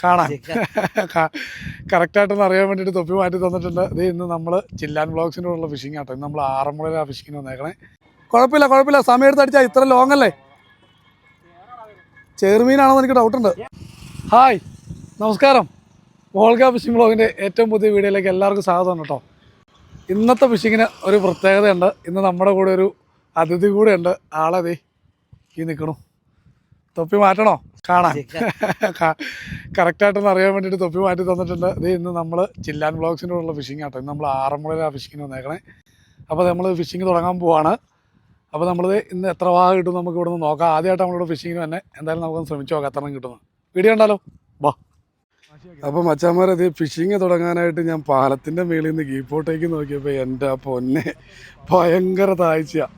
കാണാൻ കറക്റ്റായിട്ടൊന്ന് അറിയാൻ വേണ്ടിയിട്ട് തൊപ്പി മാറ്റി തന്നിട്ടുണ്ട്. ഇത് ഇന്ന് നമ്മൾ ചില്ലാൻ വ്ളോഗ്സിൻ്റെ ഉള്ള ഫിഷിംഗ് ആട്ടോ. ഇന്ന് നമ്മൾ ആറന്മുളയിലാണ് ഫിഷിങ്ങിന് വന്നേക്കണേ. കുഴപ്പമില്ല, സമയം എടുത്ത് അടിച്ചാൽ ഇത്ര ലോങ് അല്ലേ. ചെറുമീനാണെന്ന് എനിക്ക് ഡൗട്ടുണ്ട്. ഹായ്, നമസ്കാരം. വോൾഗ ഫിഷിംഗ് വ്ളോഗിൻ്റെ ഏറ്റവും പുതിയ വീഡിയോയിലേക്ക് എല്ലാവർക്കും സ്വാഗതം കേട്ടോ. ഇന്നത്തെ ഫിഷിങ്ങിന് ഒരു പ്രത്യേകതയുണ്ട്. ഇന്ന് നമ്മുടെ കൂടെ ഒരു അതിഥി കൂടെ ഉണ്ട്. ആളതേ ഈ നിൽക്കണു. തൊപ്പി മാറ്റണോ കാണാൻ കറക്റ്റായിട്ടൊന്ന് അറിയാൻ വേണ്ടിയിട്ട് തൊപ്പി മാറ്റി തന്നിട്ടുണ്ട്. ഇത് ഇന്ന് നമ്മൾ ചില്ലാൻ വ്ളോഗ്സിൻ്റെ ഉള്ള ഫിഷിംഗ് ആട്ടോ. ഇന്ന് നമ്മൾ ആറന്മുളയിലാണ് ഫിഷിങ്ങിന് വന്നേക്കണേ. അപ്പോൾ നമ്മൾ ഫിഷിങ് തുടങ്ങാൻ പോവാണ്. അപ്പോൾ നമ്മളിത് ഇന്ന് എത്ര ഭാഗം കിട്ടും നമുക്ക് ഇവിടെ നിന്ന് നോക്കാം. ആദ്യമായിട്ട് നമ്മളിവിടെ ഫിഷിങ്ങിന് തന്നെ എന്തായാലും നമുക്കൊന്ന് ശ്രമിച്ചു നോക്കാം എത്ര കിട്ടുന്നത്. വീഡിയോ ഉണ്ടല്ലോ വാ. അപ്പോൾ മച്ചാന്മാരത് ഫിഷിങ് തുടങ്ങാനായിട്ട് ഞാൻ പാലത്തിൻ്റെ മേളിൽ നിന്ന് കീപ്പോട്ടേക്ക് നോക്കിയപ്പോൾ എൻ്റെ പൊന്നെ ഭയങ്കര താഴ്ചയാണ്.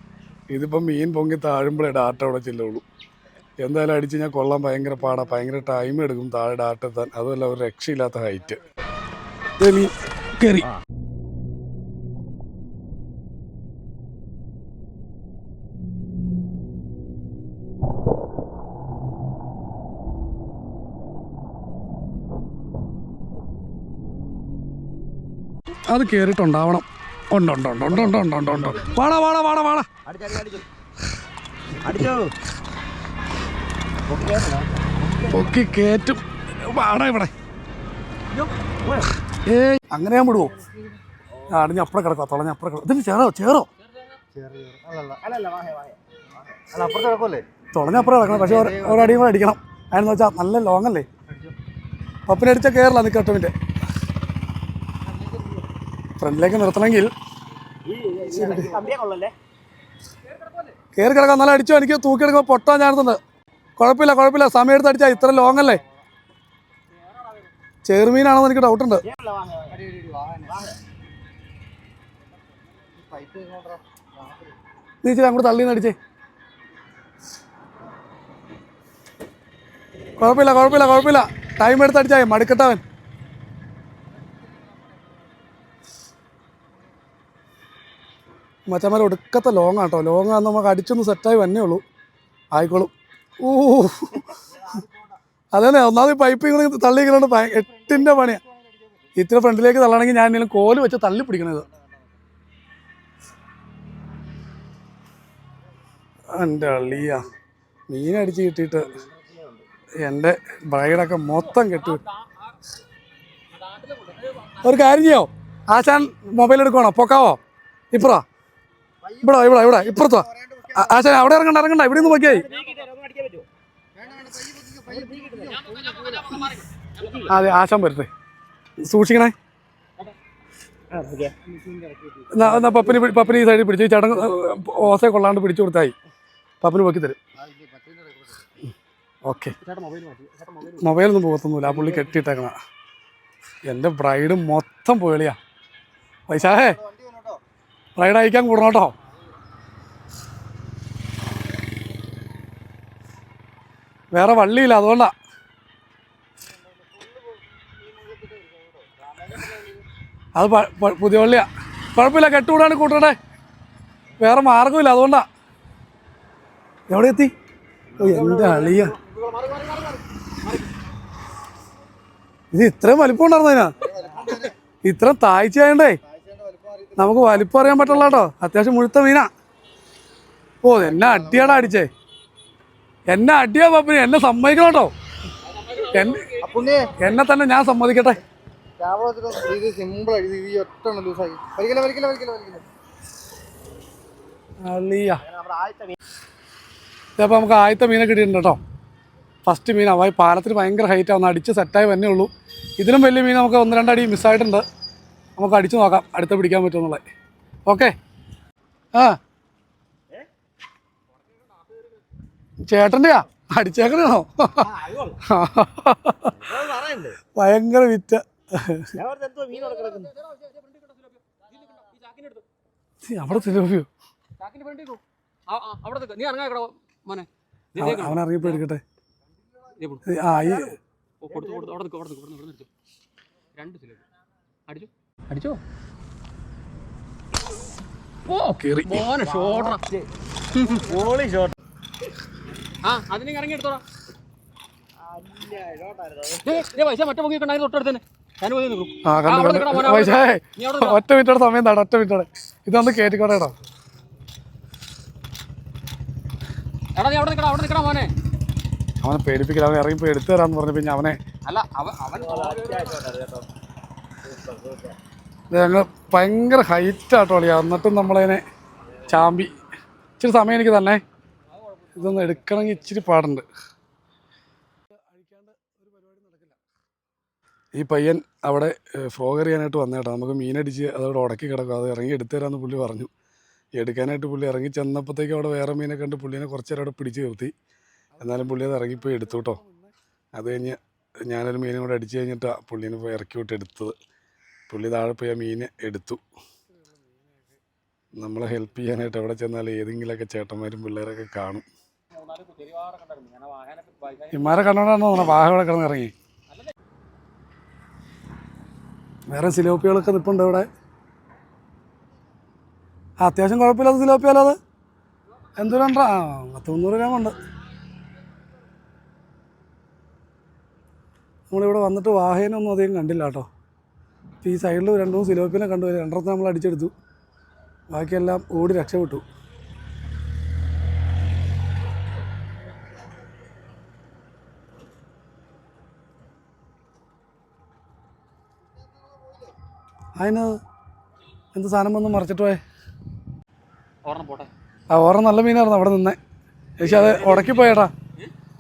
ഇതിപ്പോൾ മീൻ പൊങ്ങി താഴുമ്പോഴേ ഡാറ്റ അവിടെ ചെല്ലുള്ളൂ. എന്തായാലും അടിച്ച് ഞാൻ കൊള്ളാൻ ഭയങ്കര പാടാണ്. ഭയങ്കര ടൈം എടുക്കും താഴെ ഡാറ്റ എത്താൻ. അതുമല്ല ഒരു രക്ഷയില്ലാത്ത ഹൈറ്റ്. മീൻ കയറി. അത് കയറിയിട്ടുണ്ടാവണം. ഉണ്ട്. വാടാ പൊക്കി കയറ്റും. വാടാ ഇവിടെ. അങ്ങനെ ഞാൻ വിടുവോ? അടിഞ്ഞ അപ്പുറം കിടക്കുക. തുളഞ്ഞപ്പുറം കിടക്കും. ഇതിന് ചേറോ തുളഞ്ഞപ്പുറം കിടക്കണം. പക്ഷെ ഒരടിയും കൂടെ അടിക്കണം. അതിനെന്ന് വെച്ചാൽ നല്ല ലോങ് അല്ലേ. പപ്പിനടിച്ച കയറില്ല. നിൽക്കട്ടമിൻ്റെ ഫ്രണ്ടിലേക്ക് നിർത്തണമെങ്കിൽ കയറി കിടക്കാൻ നല്ല അടിച്ചോ. എനിക്ക് തൂക്കിയെടുക്കുമ്പോൾ പൊട്ടാൻ ചാടുന്നുണ്ട്. കുഴപ്പമില്ല, സമയം എടുത്ത് അടിച്ചാൽ ഇത്ര ലോങ് അല്ലേ. ചെറുമീനാണെന്ന് എനിക്ക് ഡൗട്ടുണ്ട്. നീ ഇച്ചിരി അങ്ങോട്ട് തള്ളിന്ന് അടിച്ചേ. കുഴപ്പമില്ല, ടൈം എടുത്ത് അടിച്ചാൽ മടുക്കട്ടവൻ. മച്ചന്മാർ ഒടുക്കത്തെ ലോങ് ആട്ടോ. ലോങ് ആകുമ്പോൾ നമുക്ക് അടിച്ചൊന്ന് സെറ്റായി വന്നേ ഉള്ളൂ. ആയിക്കോളും. അതന്നെ ഒന്നാമത് പൈപ്പിങ്ങനെ തള്ളിക്കുന്നുണ്ട്. 8ൻ്റെ പണിയാണ്. ഇത്ര ഫ്രണ്ടിലേക്ക് തള്ളണമെങ്കിൽ ഞാൻ എന്തെങ്കിലും കോല് വെച്ച് തള്ളി പിടിക്കണത്. എൻ്റെ അള്ളിയാ മീനടിച്ച് കിട്ടിയിട്ട് എൻ്റെ ബ്രൈഡൊക്കെ മൊത്തം കെട്ടു. ഒരു കാര്യം ചെയ്യോ, ആശാൻ മൊബൈൽ എടുക്കണോ? പൊക്കാവോ? ഇവിടെ ഇപ്പുറത്തോ? ആശാൻ അവിടെ ഇറങ്ങണ്ട. ഇവിടെ നിന്ന് നോക്കിയായി. അതെ, ആശാൻ വരട്ടെ. സൂക്ഷിക്കണേ. എന്നാ പപ്പിന് ഈ സൈഡിൽ പിടിച്ചു. ചടങ്ങ് ഓസെ കൊള്ളാണ്ട് പിടിച്ചു കൊടുത്തായി. പപ്പിന് പൊക്കി തരും. ഓക്കെ, മൊബൈലൊന്നും പോകത്തൊന്നുമില്ല. ആ പുള്ളി കെട്ടിയിട്ടേക്കണ. എൻ്റെ ബ്രൈഡ് മൊത്തം പോളിയാ. പൈസാഹേ ബ്രൈഡ് അയക്കാൻ കൂടണം കേട്ടോ. വേറെ വള്ളിയില്ല, അതുകൊണ്ടാ. അത് പുതിയ വള്ളിയാ. കുഴപ്പമില്ല, കെട്ടുകൂടാണ് കൂട്ടട്ടെ. വേറെ മാർഗമില്ല, അതുകൊണ്ടാ. എവിടെ എത്തി? എൻ്റെ അളിയ, ഇത് ഇത്രയും വലിപ്പം ഉണ്ടായിരുന്നതിനാ. ഇത്രയും താഴ്ചയായണ്ടേ നമുക്ക് വലിപ്പം അറിയാൻ പറ്റുള്ള കേട്ടോ. അത്യാവശ്യം മുഴുത്ത മീനാ. എന്നെ അടിയാടാ അടിച്ചേ. എന്നെ അടിയാ പപ്പിന്. എന്നെ സമ്മതിക്കണം കേട്ടോ. എന്നെ തന്നെ ഞാൻ സമ്മതിക്കട്ടെ. ഇതപ്പോൾ നമുക്ക് ആദ്യത്തെ മീനെ കിട്ടിയിട്ടുണ്ട് കേട്ടോ. ഫസ്റ്റ് മീനാ. പാലത്തിന് ഭയങ്കര ഹൈറ്റാണ്. ഒന്ന് അടിച്ച് സെറ്റായി വന്നേ ഉള്ളൂ. ഇതിലും വലിയ മീൻ നമുക്ക് 1-2 അടി മിസ്സായിട്ടുണ്ട്. നമുക്ക് അടിച്ചു നോക്കാം അടുത്ത് പിടിക്കാൻ പറ്റുമെന്നുള്ളത്. ഓക്കെ. ചേട്ടൻ്റെയാ അടിച്ചേക്കണോ? ഭയങ്കര വിറ്റ. അവിടെ തിരുപ്പിയോ? അവനറിയപ്പോ എടുക്കട്ടെ. അടിച്ചോ? മറ്റേ പൊക്കി കണ്ടായിരുന്നു തൊട്ടടുത്ത് തന്നെ. ആ കണ്ടു പൈസ ഒറ്റ മിനിറ്റോടെ സമയം താടാ, ഒറ്റ മിനിറ്റോടെ ഇതൊന്ന് കയറ്റിക്കോട്ടെ കേട്ടോ. എടാ നീ അവിടെ നിൽക്കണം മോനെ. അവനെ പേടിപ്പിക്കില്ല, അവൻ ഇറങ്ങിപ്പോ എടുത്തു തരാന്ന് പറഞ്ഞു. പിന്നെ അവനെ അല്ല ഞങ്ങൾ ഭയങ്കര ഹൈറ്റാട്ടോ അളിയാ. എന്നിട്ടും നമ്മളതിനെ ചാമ്പി. ഇച്ചിരി സമയം എനിക്ക് തന്നെ ഇതൊന്ന് എടുക്കണമെങ്കിൽ ഇച്ചിരി പാടുണ്ട്. ഈ പയ്യൻ അവിടെ ഫ്രോഗ് എറിയാനായിട്ട് വന്നേട്ടോ. നമുക്ക് മീനടിച്ച് അതവിടെ ഉടക്കി കിടക്കും, അത് ഇറങ്ങി എടുത്തു തരാമെന്ന് പുള്ളി പറഞ്ഞു. എടുക്കാനായിട്ട് പുള്ളി ഇറങ്ങി ചെന്നപ്പോഴത്തേക്കും അവിടെ വേറെ മീനെ കണ്ട് പുള്ളീനെ കുറച്ച് നേരം അവിടെ പിടിച്ച് നിർത്തി. എന്നാലും പുള്ളി അത് ഇറങ്ങിപ്പോയി എടുത്തു കേട്ടോ. അത് കഴിഞ്ഞ് ഞാനൊരു മീനും കൂടെ അടിച്ച് കഴിഞ്ഞിട്ടാണ് പുള്ളീനെ പോയി ഇറക്കി വിട്ട് എടുത്തത്. പുള്ളി താഴെ പോയി ആ മീനെ എടുത്തു. നമ്മളെ ഹെൽപ്പ് ചെയ്യാനായിട്ട് എവിടെ ചെന്നാൽ ഏതെങ്കിലുമൊക്കെ ചേട്ടന്മാരും പിള്ളേരൊക്കെ കാണും. ഇമാരെ കണ്ടോണ്ടാണോ നമ്മുടെ വാഹ ഇവിടെ കിടന്ന് ഇറങ്ങി. വേറെ സിലോപ്പികളൊക്കെ നിൽപ്പുണ്ട് ഇവിടെ. അത്യാവശ്യം കുഴപ്പമില്ലാത്ത സിലോപ്പിയാലോ അത്. എന്തോരണ്ടാ 300 ഗ്രാം ഉണ്ട്. നമ്മളിവിടെ വന്നിട്ട് വാഹേനൊന്നും അധികം കണ്ടില്ല കേട്ടോ. ഈ സൈഡിൽ 2-3 സിലോപ്പിനെ കണ്ടു. രണ്ടെണ്ണത്തെ നമ്മൾ അടിച്ചെടുത്തു, ബാക്കിയെല്ലാം ഓടി രക്ഷപ്പെട്ടു. അതിന് എന്ത് സാധനം വന്ന് മറിച്ചിട്ട് പോയേ? ആ ഓർമ്മ നല്ല മീനായിരുന്നു അവിടെ നിന്നേ. പക്ഷെ അത് ഉടക്കിപ്പോയേട്ടാ,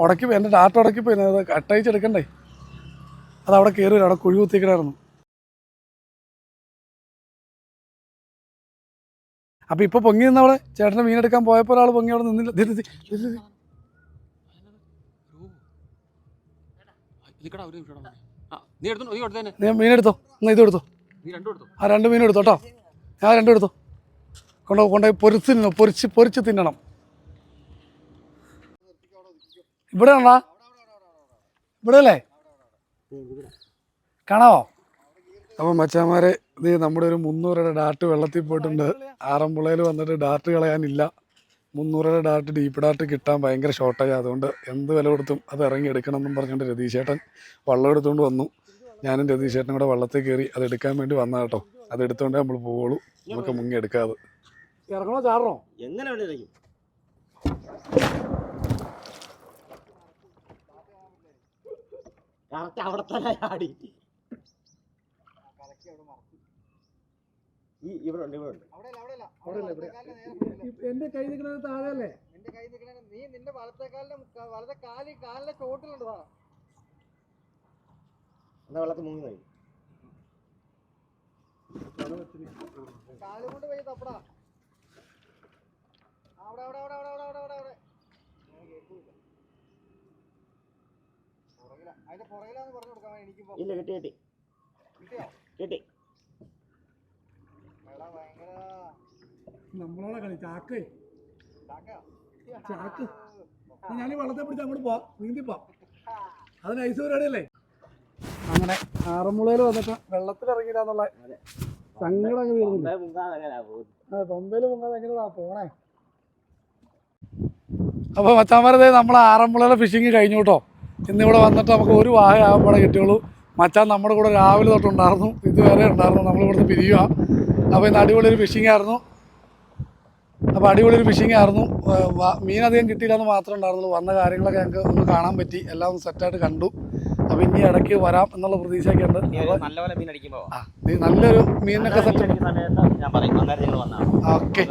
ഉടക്കിപ്പോയി. എൻ്റെ ഡാറ്റ ഉടക്കിപ്പോയി. അത് കട്ടയച്ചെടുക്കണ്ടേ, അത് അവിടെ കയറി അവിടെ കുഴി കുത്തിക്കണായിരുന്നു. അപ്പം ഇപ്പോൾ പൊങ്ങി നിന്നവിടെ ചേട്ടൻ്റെ മീനെടുക്കാൻ പോയപ്പോൾ ഒരാൾ പൊങ്ങി അവിടെ നിന്നില്ല. നീ മീനെടുത്തോ, എന്നാൽ ഇത് എടുത്തോ. ആ 2 മീനും എടുത്തോ കേട്ടോ. ഞാൻ 2 എടുത്തോ. കൊണ്ടുപോയി പൊരിച്ച് തിന്നണം. ഇവിടെ ഉണ്ടോ? ഇവിടെ അല്ലേ കാണാവോ? അപ്പം മച്ചാന്മാരെ, ഇത് നമ്മുടെ ഒരു 300 ഡാർട്ട് വെള്ളത്തിൽ പോയിട്ടുണ്ട്. ആറന്മുളയിൽ വന്നിട്ട് ഡാർട്ട് കളയാനില്ല. 300 ഡാർട്ട് ഡീപ്പ് ഡാർട്ട് കിട്ടാൻ ഭയങ്കര ഷോർട്ടേജ്. അതുകൊണ്ട് എന്ത് വില കൊടുത്തും അത് ഇറങ്ങി എടുക്കണം എന്നും പറഞ്ഞുകൊണ്ട് രതീശേട്ടൻ വള്ളം എടുത്തുകൊണ്ട് വന്നു. ഞാനും രതീശേട്ടനും കൂടെ വള്ളത്തിൽ കയറി അത് എടുക്കാൻ വേണ്ടി വന്ന കേട്ടോ. അത് എടുത്തുകൊണ്ടേ നമ്മൾ പോവുള്ളൂ, നമുക്ക് മുങ്ങി എടുക്കാതെ. ഇറങ്ങണോ ചാടണോ? എങ്ങനെ അവിടെ തന്നെ ആടി. എന്റെ കൈ നിൽക്കുന്നത് താഴെയല്ലേ? നിന്റെ കൈ നിൽക്കണ നീ നിന്റെ വലത്തെ കാലിന്റെ ചോട്ടിലുണ്ടതാ. എന്നാ വെള്ളത്തിൽ മുങ്ങി നോയി കാല് കൊണ്ട് പോയി തപ്പടാ. അവിടെ അവിടെ അവിടെ അവിടെ അവിടെ അവിടെ അവിടെ അതിന്റെ പുറകിലാന്ന് പറഞ്ഞു കൊടുക്കാൻ എനിക്ക്. ഇല്ല, കിട്ടി കിട്ടി കിട്ടിയോ? കിട്ടി. ഭയങ്കര നമ്മളോടെ കളി ചാക്ക് ഞാൻ ഈ വള്ളത്തെ പിടിച്ച് അങ്ങോട്ട് പോവാം, നീന്തിപ്പോ. അത് നൈസ് പരിപാടിയല്ലേ. അങ്ങനെ ആറന്മുളയിൽ വന്നിട്ട് വെള്ളത്തിലിറങ്ങിയില്ലാന്നുള്ള സങ്കടം അങ്ങ് തീർന്നില്ല. പമ്പയിൽ മുങ്ങാതെ എങ്ങനെയാ പോണേ. അപ്പോൾ മച്ചാന്മാരതേ നമ്മൾ ആറന്മുളയിലെ ഫിഷിങ് കഴിഞ്ഞു കേട്ടോ. ഇന്നിവിടെ വന്നിട്ട് നമുക്ക് ഒരു വാഹ ആകുമ്പോഴേ കിട്ടിയുള്ളൂ. മച്ചാൻ നമ്മുടെ കൂടെ രാവിലെ തൊട്ടുണ്ടായിരുന്നു, ഇതുവരെ ഉണ്ടായിരുന്നു. നമ്മളിവിടുന്ന് പിരിയുക. അപ്പോൾ ഇന്ന് അടിപൊളിയൊരു ഫിഷിംഗ് ആയിരുന്നു. മീൻ അധികം കിട്ടിയില്ലെന്ന് മാത്രമേ ഉണ്ടായിരുന്നുള്ളൂ. വന്ന കാര്യങ്ങളൊക്കെ ഞങ്ങൾക്ക് ഒന്ന് കാണാൻ പറ്റി, എല്ലാം ഒന്ന് സെറ്റായിട്ട് കണ്ടു. അപ്പോൾ ഇനി ഇടയ്ക്ക് വരാം എന്നുള്ള പ്രതീക്ഷയൊക്കെ ഉണ്ട്. നല്ലൊരു മീനൊക്കെ സെറ്റ്. ഓക്കെ,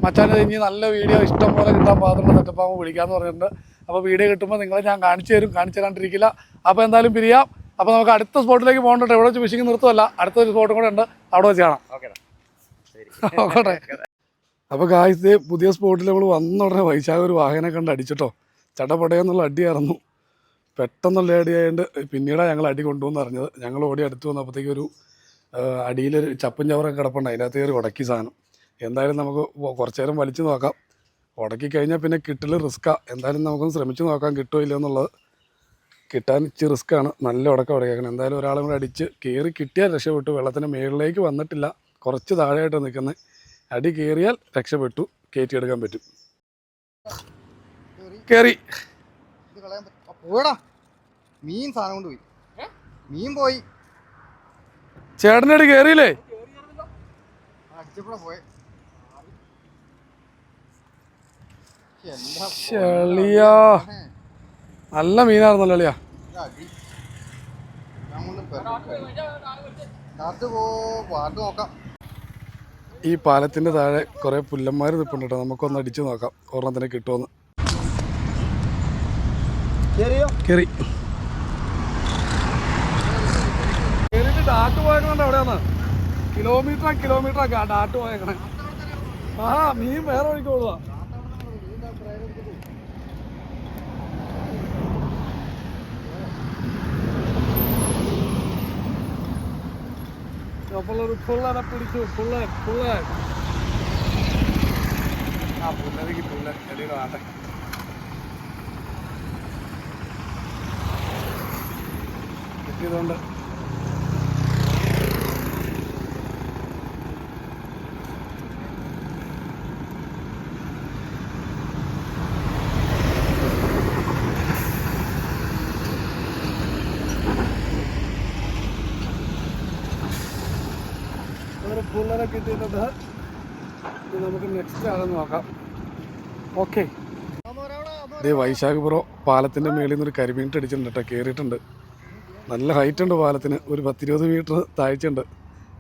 മച്ചാന് ഇനി നല്ല വീഡിയോ ഇഷ്ടം പോലെ കിട്ടാൻ പാകത്തിലുള്ള സെറ്റപ്പാകുമ്പോൾ വിളിക്കാമെന്ന് പറഞ്ഞിട്ടുണ്ട്. അപ്പോൾ വീഡിയോ കിട്ടുമ്പോൾ നിങ്ങളെ ഞാൻ കാണിച്ചു തരാണ്ടിരിക്കില്ല. അപ്പോൾ എന്തായാലും പിരിയാം. അപ്പോൾ നമുക്ക് അടുത്ത സ്പോട്ടിലേക്ക് പോകണ്ടോ. എവിടെ വെച്ച് ഫിഷിങ് നിർത്തുമല്ല, അടുത്തൊരു സ്പോട്ടും കൂടെ ഉണ്ട്, അവിടെ വെച്ച് കാണാം. ഓക്കെ. അപ്പോൾ ഗായ്സ്, പുതിയ സ്പോട്ടിൽ നമ്മൾ വന്ന ഉടനെ വൈശാഖ ഒരു വാഹനം കണ്ട് അടിച്ചിട്ടോ. ചടപടയെന്നുള്ള അടിയായിരുന്നു. പെട്ടെന്നുള്ള അടിയായതുകൊണ്ട് പിന്നീടാണ് ഞങ്ങൾ അടി കൊണ്ടുവന്ന് അറിഞ്ഞത്. ഞങ്ങൾ ഓടി അടുത്ത് വന്നപ്പോഴത്തേക്കും ഒരു അടിയിലൊരു ചപ്പും ചവറൊക്കെ കിടപ്പുണ്ട്. അതിനകത്ത് കയറി ഉടക്കി സാധനം. എന്തായാലും നമുക്ക് കുറച്ച് നേരം വലിച്ചു നോക്കാം. ഉടക്കി കഴിഞ്ഞാൽ പിന്നെ കിട്ടൽ റിസ്ക്കാണ്. എന്തായാലും നമുക്കൊന്ന് ശ്രമിച്ച് നോക്കാം കിട്ടുമോ ഇല്ല എന്നുള്ളത്. കിട്ടാൻ ഇച്ചിരി റിസ്ക്കാണ്. നല്ല ഉടക്കം ഉടക്കണം. എന്തായാലും ഒരാളും കൂടെ അടിച്ച് കയറി കിട്ടിയാൽ രക്ഷപ്പെട്ടു. വെള്ളത്തിൻ്റെ മുകളിലേക്ക് വന്നിട്ടില്ല, കുറച്ച് താഴെയായിട്ടാണ് നിൽക്കുന്നത്. അടി കയറിയാൽ രക്ഷപ്പെട്ടു, കയറ്റിയെടുക്കാൻ പറ്റും. കയറി ഓടാ മീൻ സാധനം കൊണ്ട് പോയി. മീൻ പോയി. ചേട്ടനടി കയറിയില്ലേ? അടിച്ചപ്പോഴാ പോയെ. ചെളിയാ, നല്ല മീനായിരുന്നല്ലോ അളിയാ. നോക്കാം. ഈ പാലത്തിന്റെ താഴെ കുറെ പുല്ലന്മാർ നിൽപ്പുണ്ട് കേട്ടോ. നമുക്കൊന്ന് അടിച്ചു നോക്കാം ഒരെണ്ണത്തിനെ കിട്ടുമെന്ന്. കയറി കയറിയിട്ട് ഡാട്ട് പോയേക്കണുണ്ട്. എവിടെയാന്ന് കിലോമീറ്റർ ഡാട്ട് പോയേക്കണേ. ആ മീൻ വേറെ ഒഴിക്കോളുക. അപ്പോഴൊരു പുള്ളനെ പിടിച്ചു. പുള്ളൻ ആ പുല്ലനെ കിട്ടൂല. ചെടിയുടെ ആട്ടെ കിട്ടിയതുകൊണ്ട് പുള്ളനെ കിട്ടിയിട്ടുണ്ട്. നമുക്ക് നെക്സ്റ്റ് ആണെന്ന് നോക്കാം. ഓക്കെ, ഇതേ വൈശാഖപുരം പാലത്തിൻ്റെ മേളിൽ നിന്നൊരു കരിമീൻ അടിച്ചിട്ടുണ്ട് കേട്ടോ. കയറിയിട്ടുണ്ട്. നല്ല ഹൈറ്റ് ഉണ്ട് പാലത്തിന്. ഒരു 10-20 മീറ്റർ താഴ്ചയുണ്ട്.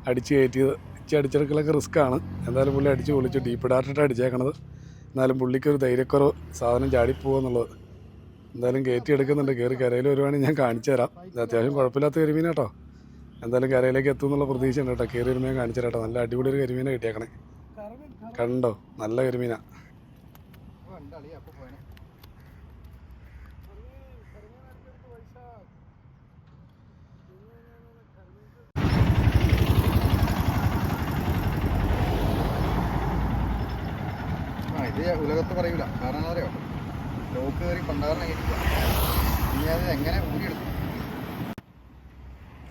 അടിച്ച് കയറ്റിയത്. അടിച്ചെടുക്കലൊക്കെ റിസ്ക്കാണ്. എന്തായാലും പുള്ളി അടിച്ച് പൊളിച്ചു. ഡീപ്പ് ഡാറ്റിട്ട് അടിച്ചേക്കണത്. എന്നാലും പുള്ളിക്കൊരു ധൈര്യക്കുറവ്, സാധനം ചാടിപ്പോകുന്നുള്ളത്. എന്തായാലും കയറ്റി എടുക്കുന്നുണ്ട്. കയറി കരയിൽ വരുവാണെങ്കിൽ ഞാൻ കാണിച്ചു തരാം. ഇത് അത്യാവശ്യം കുഴപ്പമില്ലാത്ത കരിമീൻ കേട്ടോ. എന്തായാലും കരയിലേക്ക് എത്തും എന്നുള്ള പ്രതീക്ഷയുണ്ട് കേട്ടോ. കയറി വരുമ്പോൾ ഞാൻ കാണിച്ചു തരാം കേട്ടോ. നല്ല അടിപൊളി ഒരു കരിമീനെ കിട്ടിയേക്കണേ. കണ്ടോ, നല്ല കരിമീനാ. ഇത് ഉലകത്ത് പറയൂല. കാരണം എന്താ അറിയോ, ലോക്ക് കയറി പണ്ടാറിനെ ഇനി അത് എങ്ങനെ ഊരിയെടുക്കും.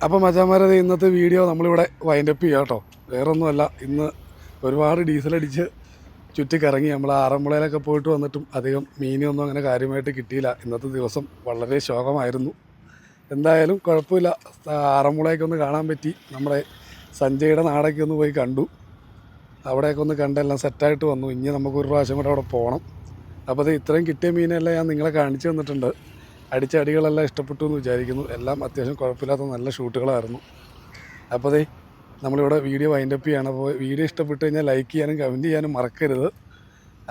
അപ്പോൾ മച്ചാന്മാരത് ഇന്നത്തെ വീഡിയോ നമ്മളിവിടെ വൈൻഡപ്പ് ചെയ്യാം കേട്ടോ. വേറൊന്നുമല്ല, ഇന്ന് ഒരുപാട് ഡീസലടിച്ച് ചുറ്റിക്കറങ്ങി. നമ്മൾ ആറന്മുളയിലൊക്കെ പോയിട്ട് വന്നിട്ടും അധികം മീനൊന്നും അങ്ങനെ കാര്യമായിട്ട് കിട്ടിയില്ല. ഇന്നത്തെ ദിവസം വളരെ ശോകമായിരുന്നു. എന്തായാലും കുഴപ്പമില്ല. ആറന്മുളയൊക്കെ ഒന്ന് കാണാൻ പറ്റി. നമ്മുടെ സഞ്ജയുടെ നാടൊക്കെ ഒന്ന് പോയി കണ്ടു. അവിടെയൊക്കെ ഒന്ന് കണ്ടെല്ലാം സെറ്റായിട്ട് വന്നു. ഇനി നമുക്കൊരു പ്രാവശ്യം കൂടെ അവിടെ പോകണം. അപ്പോൾ അത് ഇത്രയും കിട്ടിയ മീനെല്ലാം ഞാൻ നിങ്ങളെ കാണിച്ചു തന്നിട്ടുണ്ട്. അടിച്ച അടികളെല്ലാം ഇഷ്ടപ്പെട്ടു എന്ന് വിചാരിക്കുന്നു. എല്ലാം അത്യാവശ്യം കുഴപ്പമില്ലാത്ത നല്ല ഷൂട്ടുകളായിരുന്നു. അപ്പോൾ അതേ നമ്മളിവിടെ വീഡിയോ വൈൻഡപ്പ് ചെയ്യാണ്. അപ്പോൾ വീഡിയോ ഇഷ്ടപ്പെട്ട് കഴിഞ്ഞാൽ ലൈക്ക് ചെയ്യാനും കമൻറ്റ് ചെയ്യാനും മറക്കരുത്.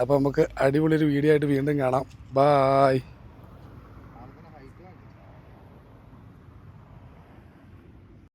അപ്പോൾ നമുക്ക് അടിപൊളിയൊരു വീഡിയോ ആയിട്ട് വീണ്ടും കാണാം. ബായ്.